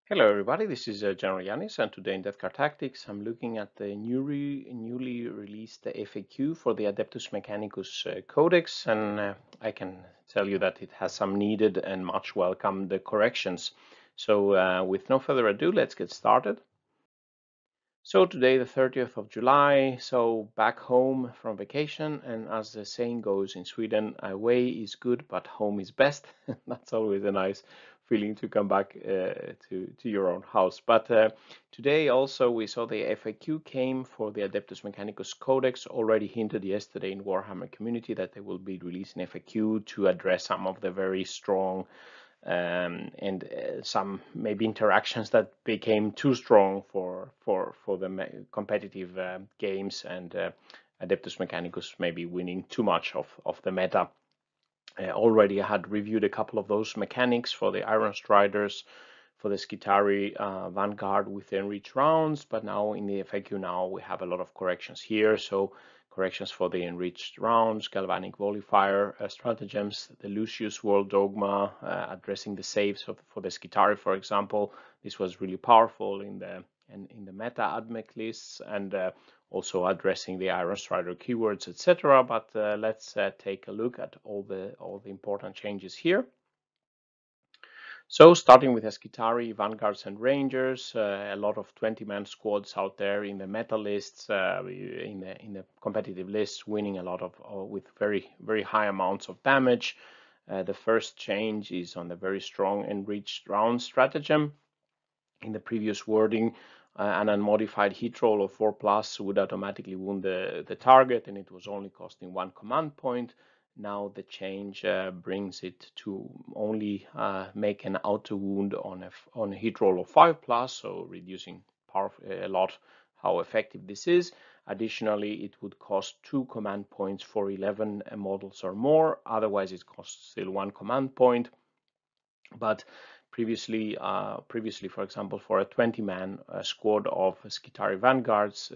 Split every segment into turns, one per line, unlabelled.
Hello everybody, this is General Yanis, and today in Death Card Tactics I'm looking at the newly released FAQ for the Adeptus Mechanicus Codex, and I can tell you that it has some needed and much welcomed corrections. So with no further ado, let's get started. So today, the 30th of July, so back home from vacation, and as the saying goes in Sweden, away is good, but home is best. That's always a nice feeling to come back to your own house. But today also we saw the FAQ came for the Adeptus Mechanicus Codex, already hinted yesterday in Warhammer community that they will be releasing FAQ to address some of the very strong and some maybe interactions that became too strong for the competitive games, and Adeptus Mechanicus maybe winning too much of the meta. Already I had reviewed a couple of those mechanics for the Ironstriders, for the Skitarii Vanguard with enriched rounds, but now in the FAQ now we have a lot of corrections here. So corrections for the enriched rounds, galvanic volifier stratagems, the Elusius world dogma, addressing the saves for the Skitarii, for example. This was really powerful in the meta Admech lists, and also addressing the Ironstrider keywords, etc. But let's take a look at all the important changes here. So starting with the Skitarii Vanguards and Rangers, a lot of 20-man squads out there in the meta lists, in the competitive lists, winning a lot of with very high amounts of damage. The first change is on the very strong enriched round stratagem. In the previous wording, an unmodified hit roll of 4+ would automatically wound the target, and it was only costing 1 command point. Now the change brings it to only make an auto wound on a hit roll of 5+, so reducing a lot how effective this is. Additionally, it would cost 2 command points for 11 models or more. Otherwise, it costs still 1 command point. But previously, for example, for a 20-man squad of Skitarii Vanguards,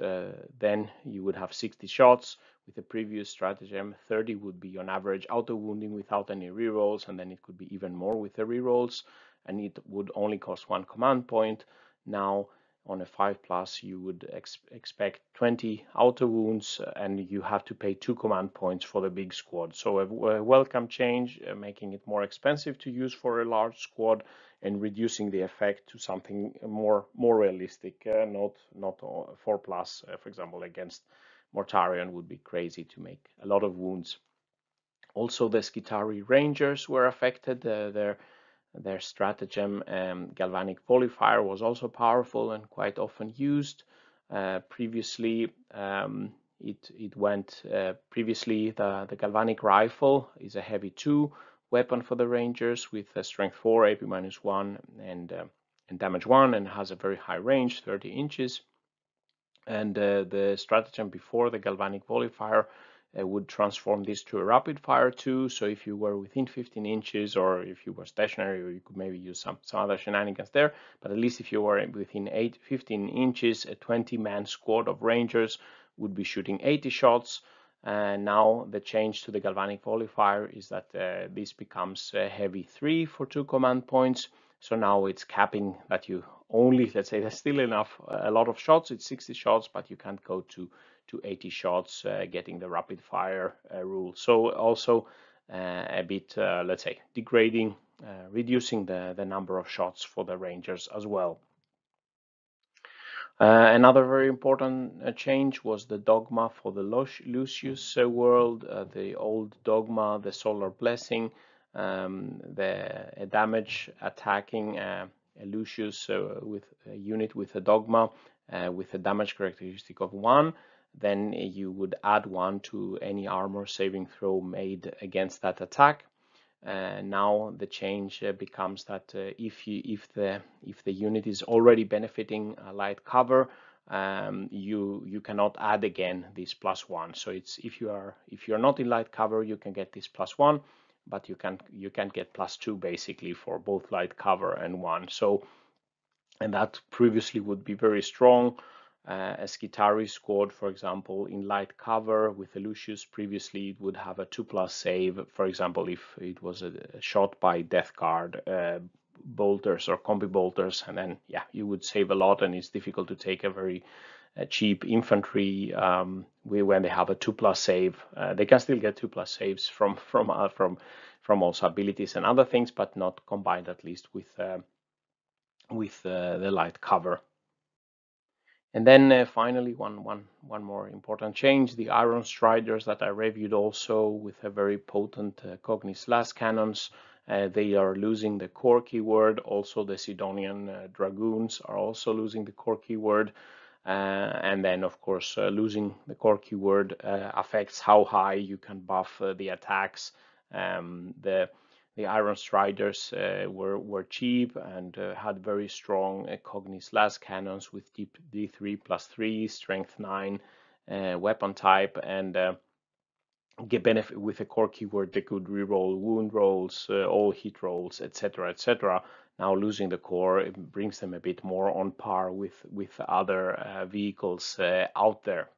then you would have 60 shots. With the previous stratagem, 30 would be on average auto wounding without any rerolls, and then it could be even more with the rerolls, and it would only cost 1 command point. Now on a 5+, you would expect 20 auto wounds, and you have to pay 2 command points for the big squad. So a welcome change, making it more expensive to use for a large squad and reducing the effect to something more realistic. Not 4+, for example, against Mortarion would be crazy to make a lot of wounds. Also, the Skitarii Rangers were affected. Their stratagem, galvanic volifier, was also powerful and quite often used. Previously, it went. Previously, the galvanic rifle is a heavy 2 weapon for the Rangers with a strength 4, AP -1, and damage 1, and has a very high range, 30 inches. And the stratagem before the galvanic volifier would transform this to a rapid fire 2. So if you were within 15 inches, or if you were stationary, or you could maybe use some other shenanigans there, but at least if you were within 15 inches, a 20-man squad of Rangers would be shooting 80 shots. And now the change to the galvanic volifier is that this becomes a heavy 3 for 2 command points. So now it's capping that you only, let's say there's still a lot of shots, it's 60 shots, but you can't go to 80 shots, getting the rapid fire rule. So also a bit, let's say, degrading, reducing the number of shots for the Rangers as well. Another very important change was the dogma for the Lucius world, the old dogma, the solar blessing, the damage attacking Elusius with a unit with a dogma with a damage characteristic of 1. Then you would add 1 to any armor saving throw made against that attack. Now the change becomes that if the unit is already benefiting light cover, you cannot add again this +1. So it's if you're not in light cover, you can get this +1, but you can't get +2 basically for both light cover and 1. So, and that previously would be very strong. A Skitarii squad, for example, in light cover with Elusius, previously it would have a 2+ save, for example, if it was a shot by Death Guard bolters or combi bolters, and then yeah, you would save a lot, and it's difficult to take a very cheap infantry when they have a 2+ save. They can still get 2+ saves from also abilities and other things, but not combined, at least with the light cover. And then finally, one more important change: the Ironstriders that I reviewed, also with a very potent Cognis las cannons. They are losing the core keyword. Also, the Sidonian Dragoons are also losing the core keyword. And then, of course, losing the core keyword affects how high you can buff the attacks. The Ironstriders were cheap and had very strong Cognis las cannons with D3+3, strength 9 weapon type, and get benefit with a core keyword. They could reroll wound rolls, all hit rolls, etc., etc. Now losing the core, it brings them a bit more on par with other vehicles out there.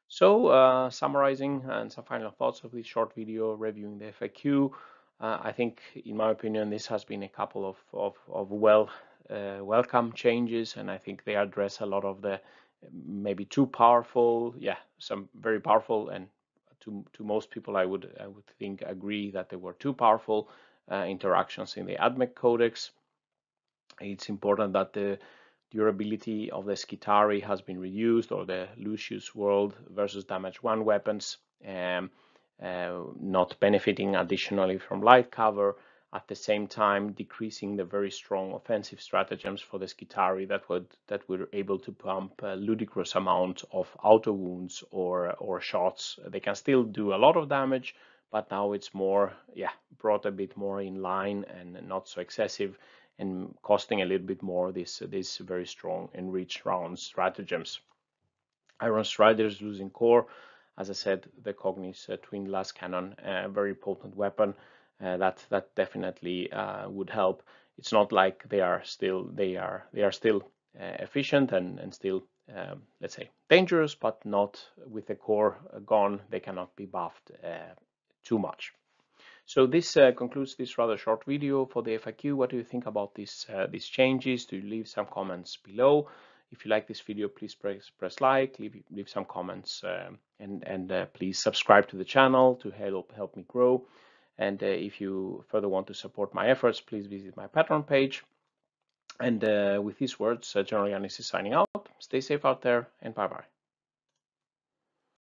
So summarizing and some final thoughts of this short video reviewing the FAQ. I think, in my opinion, this has been a couple of welcome changes, and I think they address a lot of the maybe too powerful, some very powerful, and to most people I would think agree that they were too powerful interactions in the Admech codex. It's important that the durability of the Skitari has been reduced, or the Elusius world versus damage 1 weapons, not benefiting additionally from light cover, at the same time decreasing the very strong offensive stratagems for the Skitari that were able to pump a ludicrous amount of auto wounds or shots. They can still do a lot of damage, but now it's more, brought a bit more in line and not so excessive, and costing a little bit more this very strong enriched round stratagems. Ironstriders losing core, as I said, the Cognis twin las cannon, very potent weapon that definitely would help. It's not like they are still efficient and still let's say dangerous, but not with the core gone. They cannot be buffed too much. So this concludes this rather short video for the FAQ. What do you think about these changes? Do you leave some comments below? If you like this video, please press like, leave some comments, and please subscribe to the channel to help me grow. And if you further want to support my efforts, please visit my Patreon page. And with these words, General Yanis is signing out. Stay safe out there, and bye-bye.